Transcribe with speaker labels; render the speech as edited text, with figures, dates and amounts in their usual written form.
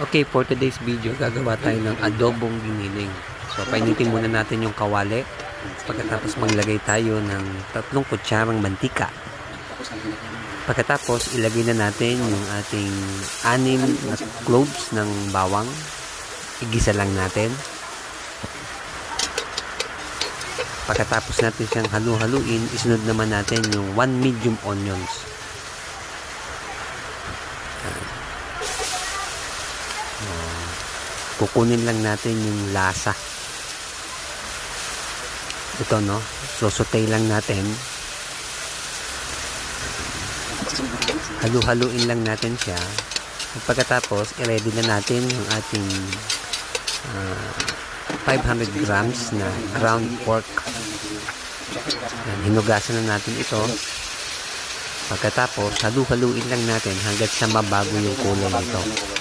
Speaker 1: Okay, for today's video, gagawa tayo ng adobong giniling. So, painitin muna natin yung kawali. Pagkatapos maglagay tayo ng 3 kutsarang mantika. Pagkatapos, ilagay na natin yung ating 6 na cloves ng bawang. Igisa lang natin. Pagkatapos natin siyang halu-haluin, isunod naman natin yung 1 medium onions. Kukunin lang natin yung lasa. Ito, no? So, saute lang natin. Halu-haluin lang natin siya. Pagkatapos, i-ready na natin yung ating 500 grams na ground pork. Yan, hinugasan na natin ito. Pagkatapos, halu-haluin lang natin hanggang sa mabago yung kulay nito.